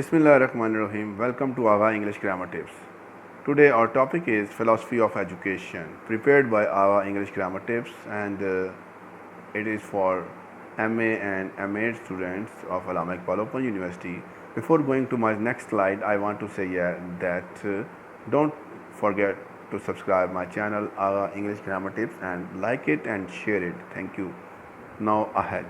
Bismillahirrahmanirrahim. Welcome to AWA English Grammar Tips. Today our topic is Philosophy of Education, prepared by AWA English Grammar Tips, and it is for MA and MA students of ALLAMA IQBAL Open University. Before going to my next slide, I want to say that don't forget to subscribe my channel AWA English Grammar Tips and like it and share it. Thank you. Now ahead.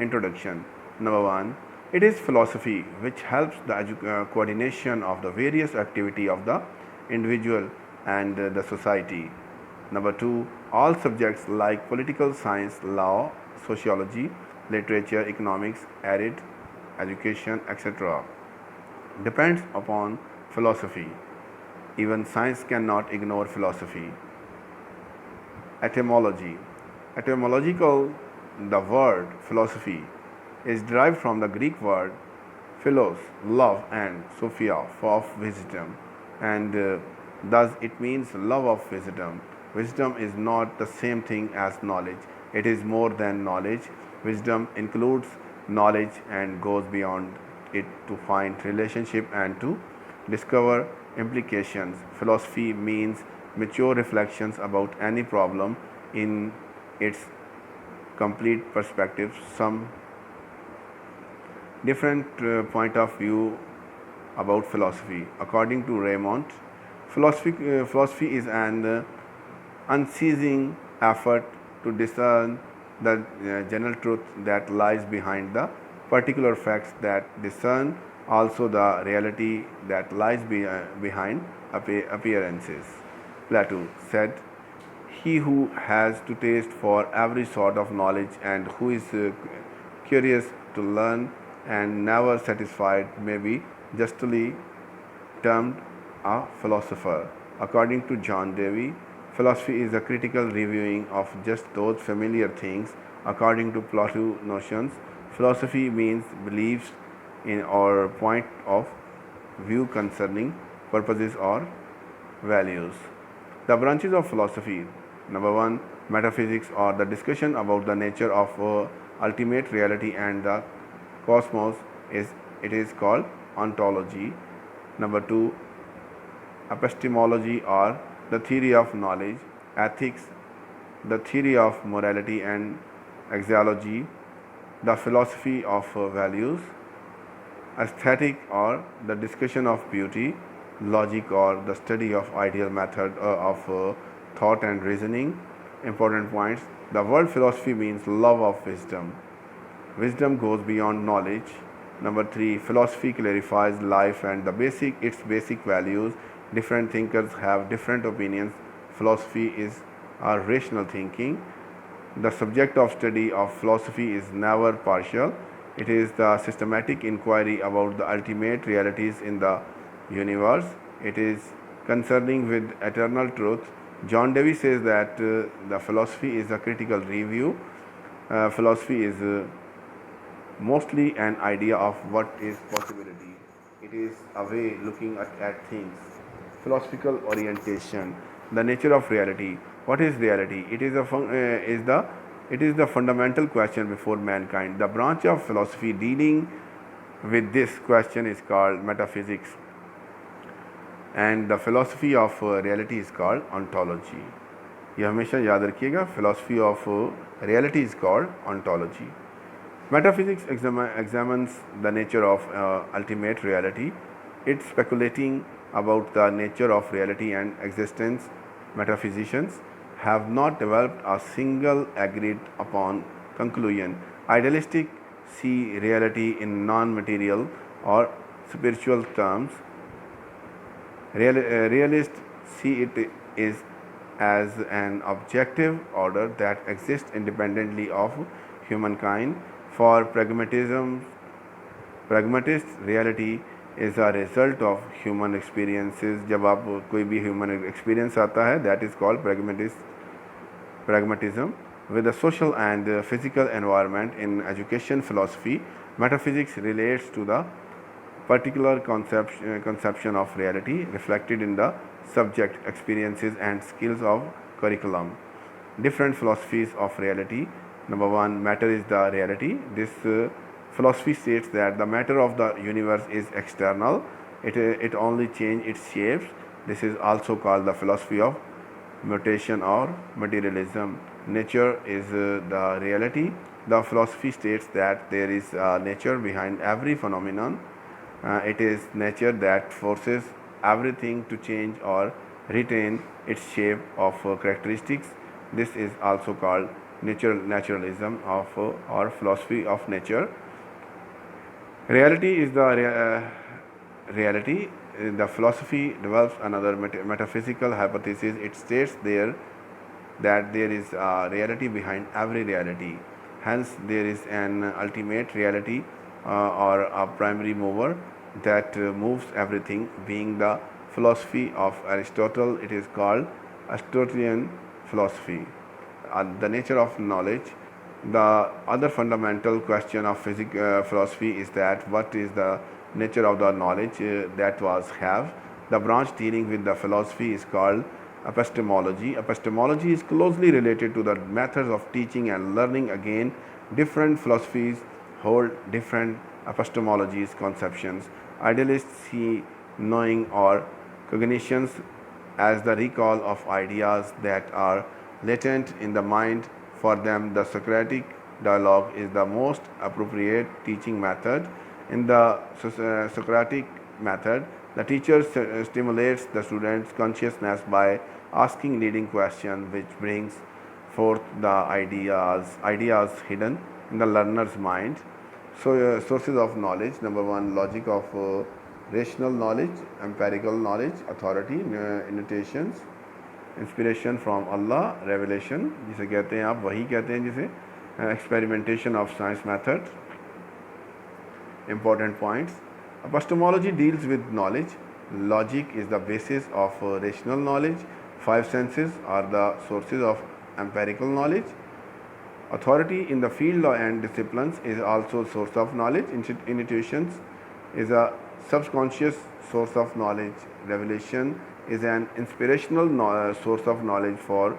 Introduction. Number one, it is philosophy which helps the coordination of the various activity of the individual and the society. Number two, all subjects like political science, law, sociology, literature, economics, art, education, etc. depends upon philosophy. Even science cannot ignore philosophy. Etymology. Etymological, the word philosophy is derived from the Greek word philos, love, and sophia, of wisdom, and thus it means love of wisdom. Wisdom is not the same thing as knowledge, it is more than knowledge. Wisdom includes knowledge and goes beyond it to find relationship and to discover implications. Philosophy means mature reflections about any problem in its complete perspective, some different point of view about philosophy. According to Raymond, philosophy is an unceasing effort to discern the general truth that lies behind the particular facts that discern also the reality that lies behind appearances. Plato said, "He who has to taste for every sort of knowledge and who is curious to learn and never satisfied may be justly termed a philosopher." According to John Dewey, philosophy is a critical reviewing of just those familiar things. According to Plato's notions, philosophy means beliefs in or point of view concerning purposes or values. The branches of philosophy. Number one, metaphysics, or the discussion about the nature of ultimate reality and the cosmos, is called ontology. Number two, epistemology, or the theory of knowledge. Ethics, the theory of morality, and axiology, the philosophy of values. Aesthetic, or the discussion of beauty. Logic, or the study of ideal method of thought and reasoning. Important points. The word philosophy means love of wisdom. Wisdom goes beyond knowledge. Number three, philosophy clarifies life and its basic values. Different thinkers have different opinions. Philosophy is a rational thinking. The subject of study of philosophy is never partial. It is the systematic inquiry about the ultimate realities in the universe. It is concerning with eternal truth. John Dewey says that the philosophy is a critical review. Philosophy is mostly an idea of what is possibility. It is a way looking at things. Philosophical orientation. The nature of reality. What is reality? It is the fundamental question before mankind. The branch of philosophy dealing with this question is called metaphysics, and the philosophy of reality is called ontology. ये हमेशा याद रखिएगा, philosophy of reality is called ontology. Metaphysics examines the nature of ultimate reality. It's speculating about the nature of reality and existence. Metaphysicians have not developed a single agreed upon conclusion. Idealists see reality in non-material or spiritual terms. Realists see it is as an objective order that exists independently of humankind. For pragmatists, reality is a result of human experiences. जब आप कोई भी human experience आता है, that is called pragmatism. With the social and physical environment in education philosophy, metaphysics relates to the particular conception of reality reflected in the subject experiences and skills of curriculum. Different philosophies of reality. Number one, matter is the reality. This Philosophy states that the matter of the universe is external, it only changes its shapes. This is also called the philosophy of mutation or materialism. Nature is the reality. The philosophy states that there is nature behind every phenomenon. It is nature that forces everything to change or retain its shape of characteristics. This is also called naturalism of or philosophy of nature. Reality is the reality. The philosophy develops another metaphysical hypothesis. It states there that there is a reality behind every reality. Hence, there is an ultimate reality or a primary mover that moves everything. Being the philosophy of Aristotle, it is called Aristotelian philosophy. The nature of knowledge. The other fundamental question of philosophy is that what is the nature of the knowledge that was have. The branch dealing with the philosophy is called epistemology. Epistemology is closely related to the methods of teaching and learning. Again, different philosophies hold different epistemologies conceptions. Idealists see knowing or cognitions as the recall of ideas that are latent in the mind. For them, the Socratic dialogue is the most appropriate teaching method. In the Socratic method, the teacher stimulates the student's consciousness by asking leading questions, which brings forth the ideas hidden in the learner's mind. So, sources of knowledge. Number one, logic of rational knowledge, empirical knowledge, authority, annotations, inspiration from Allah, revelation जिसे कहते हैं आप वही कहते हैं जिसे experimentation of science method. Important points. Epistemology deals with knowledge. Logic is the basis of rational knowledge. Five senses are the sources of empirical knowledge. Authority in the field and disciplines is also source of knowledge. Intuitions is a subconscious source of knowledge. Revelation is an inspirational source of knowledge from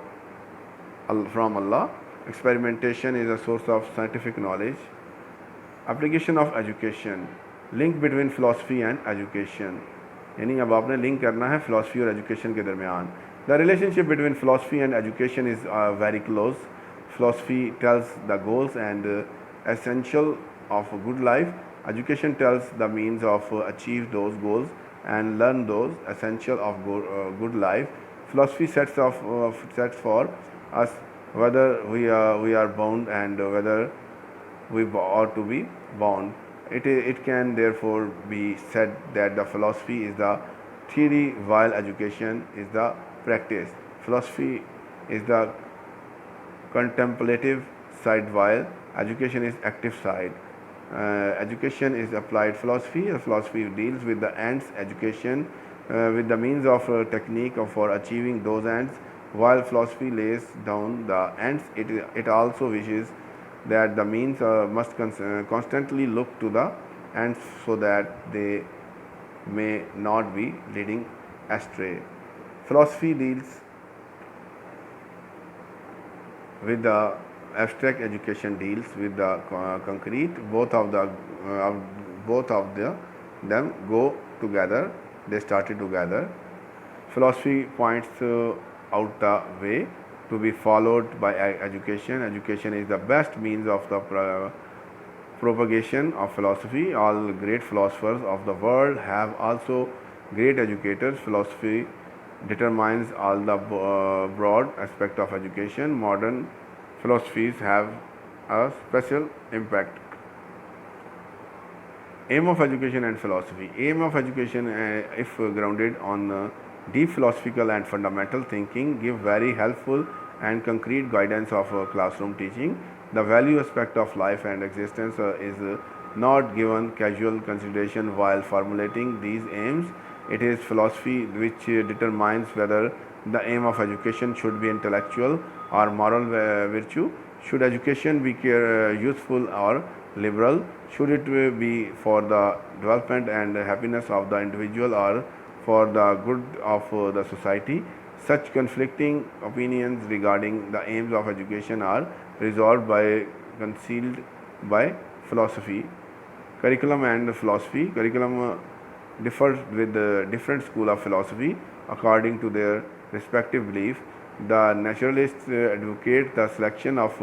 Allah. Experimentation is a source of scientific knowledge. Application of education. Link between philosophy and education. यानी अब आपने link करना है philosophy और education के दरमियान. The relationship between philosophy and education is very close. Philosophy tells the goals and essential of a good life. Education tells the means of achieve those goals and learn those essential of good life. Philosophy sets for us whether we are bound and whether we ought to be bound. It can therefore be said that the philosophy is the theory while education is the practice. Philosophy is the contemplative side while education is active side. Education is applied philosophy. Philosophy deals with the ends, education with the means of technique for achieving those ends. While philosophy lays down the ends, it also wishes that the means must constantly look to the ends so that they may not be leading astray. Philosophy deals with the abstract, education deals with the concrete. Both of them go together. They started together. Philosophy points out the way to be followed by education. Education is the best means of the propagation of philosophy. All great philosophers of the world have also great educators. Philosophy determines all the broad aspect of education. Modern philosophies have a special impact. Aim of education and philosophy. Aim of education, if grounded on deep philosophical and fundamental thinking, give very helpful and concrete guidance of classroom teaching. The value aspect of life and existence is not given casual consideration while formulating these aims. It is philosophy which determines whether the aim of education should be intellectual or moral virtue. Should education be useful or liberal? Should it be for the development and happiness of the individual or for the good of the society? Such conflicting opinions regarding the aims of education are resolved by concealed by philosophy. Curriculum and philosophy. Curriculum differs with the different school of philosophy according to their respective beliefs. The naturalists advocate the selection of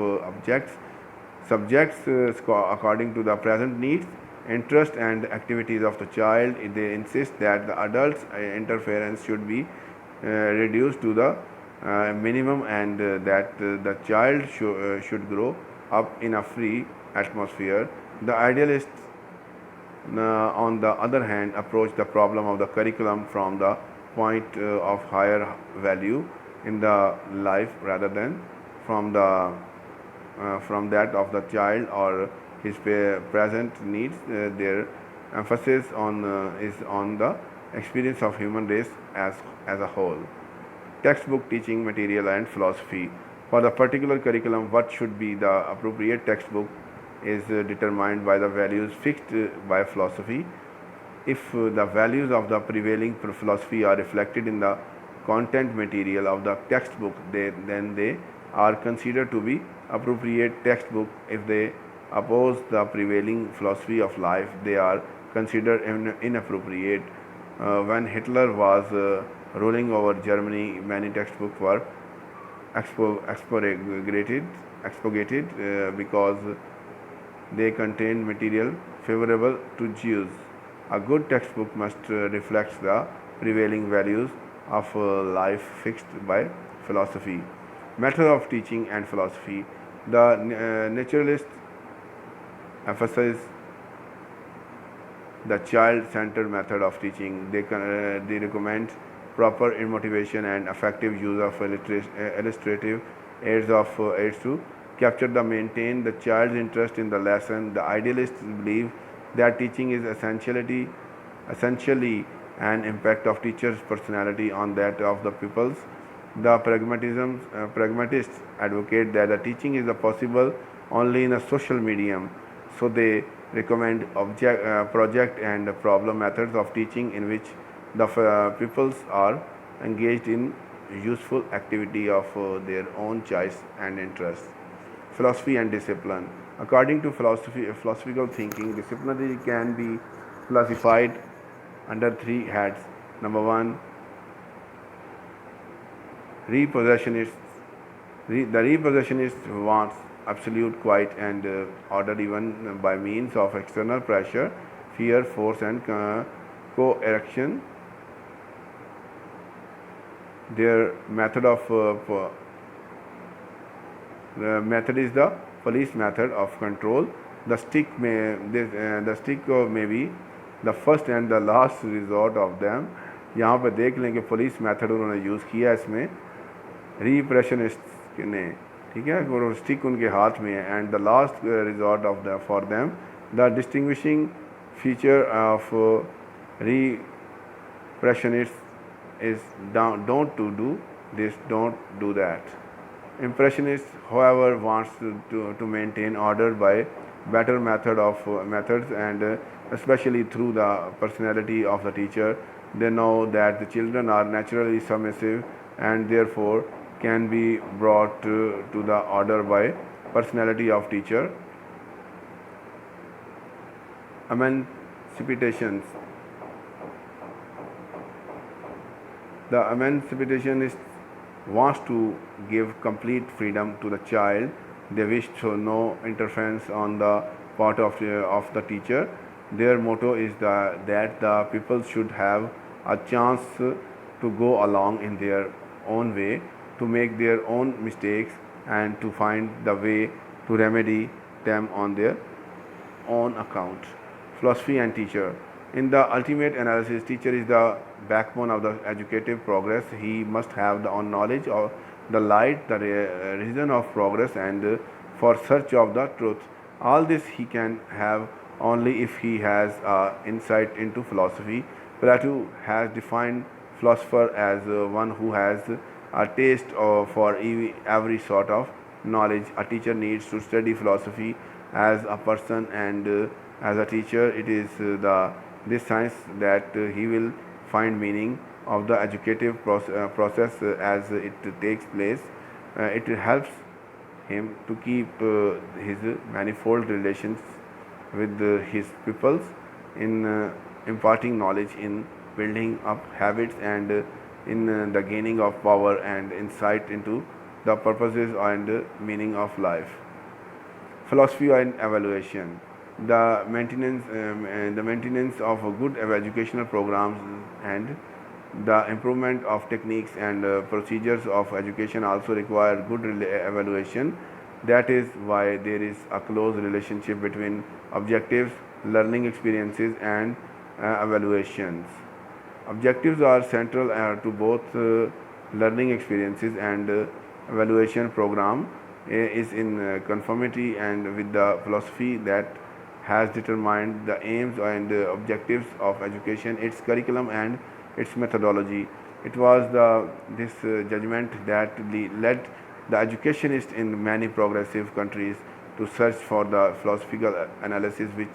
subjects according to the present needs, interest, and activities of the child. They insist that the adults' interference should be reduced to the minimum, and that the child should grow up in a free atmosphere. The idealists, on the other hand, approach the problem of the curriculum from the point of higher value in the life rather than from the from that of the child or his present needs. Their emphasis is on the experience of human race as a whole. Textbook teaching material and philosophy. For the particular curriculum, what should be the appropriate textbook is determined by the values fixed by philosophy. If the values of the prevailing philosophy are reflected in the content material of the textbook, then they are considered to be appropriate textbook. If they oppose the prevailing philosophy of life, they are considered inappropriate. When Hitler was ruling over Germany, many textbooks were expurgated because they contain material favorable to Jews. A good textbook must reflect the prevailing values of life fixed by philosophy. Method of teaching and philosophy. The naturalists emphasize the child-centered method of teaching. They recommend proper motivation and effective use of illustrative aids to capture the maintain the child's interest in the lesson. The idealists believe that teaching is essentially an impact of teacher's personality on that of the pupils. The pragmatists advocate that the teaching is possible only in a social medium, so they recommend project and problem methods of teaching in which the pupils are engaged in useful activity of their own choice and interest. Philosophy and discipline. According to philosophical thinking, disciplinary can be classified under three heads. Number one, repossessionists. The repossessionist wants absolute quiet and order even by means of external pressure, fear, force, and coercion. Their method is the police method of control. The stick may be the first and the last resort of them. यहाँ पर देख लें कि police method उन्होंने use किया इसमें रिप्रेशनिस्ट ने, ठीक है, और स्टिक उनके हाथ में है. And the last resort of the for them the distinguishing feature of repressionists is don't to do this, don't do that. Impressionists, however, wants to maintain order by better methods and especially through the personality of the teacher. They know that the children are naturally submissive and therefore can be brought to the order by personality of teacher. Emancipations. The emancipationist wants to give complete freedom to the child. They wish to no interference on the part of the teacher. Their motto is that the people should have a chance to go along in their own way, to make their own mistakes, and to find the way to remedy them on their own account. Philosophy and teacher. In the ultimate analysis, teacher is the backbone of the educative progress. He must have the knowledge of the light, the reason of progress, and for search of the truth. All this he can have only if he has insight into philosophy. Plato has defined philosopher as one who has a taste for every sort of knowledge. A teacher needs to study philosophy as a person and as a teacher. It is this science that he will find meaning of the educative process as it takes place. It helps him to keep his manifold relations with his pupils in imparting knowledge, in building up habits, and in the gaining of power and insight into the purposes and meaning of life. Philosophy and evaluation. The maintenance of a good educational programs and the improvement of techniques and procedures of education also require good evaluation. That is why there is a close relationship between objectives, learning experiences, and evaluations. Objectives are central to both learning experiences and evaluation program is in conformity and with the philosophy that has determined the aims and objectives of education, its curriculum, and its methodology. It was this judgment that led the educationists in many progressive countries to search for the philosophical analysis, which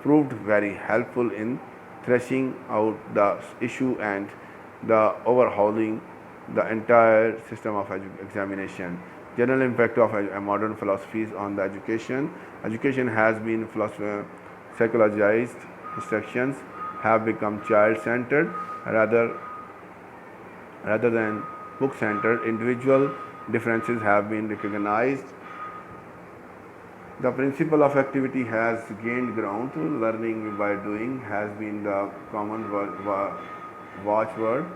proved very helpful in threshing out the issue and the overhauling the entire system of examination. General impact of modern philosophies on the education. Education has been psychologized. Instructions have become child-centered rather than book-centered. Individual differences have been recognized. The principle of activity has gained ground. Learning by doing has been the common watchword.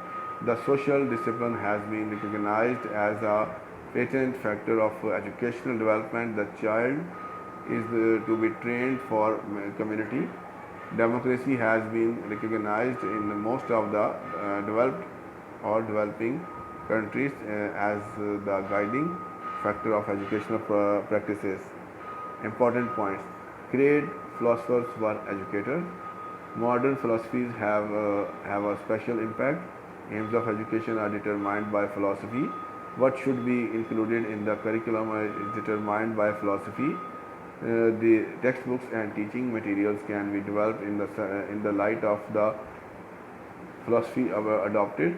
The social discipline has been recognized as a patent factor of educational development. The child is to be trained for community. Democracy has been recognized in most of the developed or developing countries as the guiding factor of educational practices. Important points. Great philosophers were educators. Modern philosophies have a special impact. Aims of education are determined by philosophy. What should be included in the curriculum is determined by philosophy. The textbooks and teaching materials can be developed in the light of the philosophy adopted.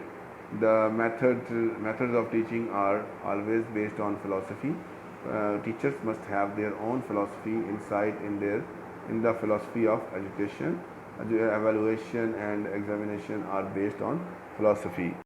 The methods of teaching are always based on philosophy. Teachers must have their own philosophy insight in the philosophy of education. Evaluation and examination are based on philosophy.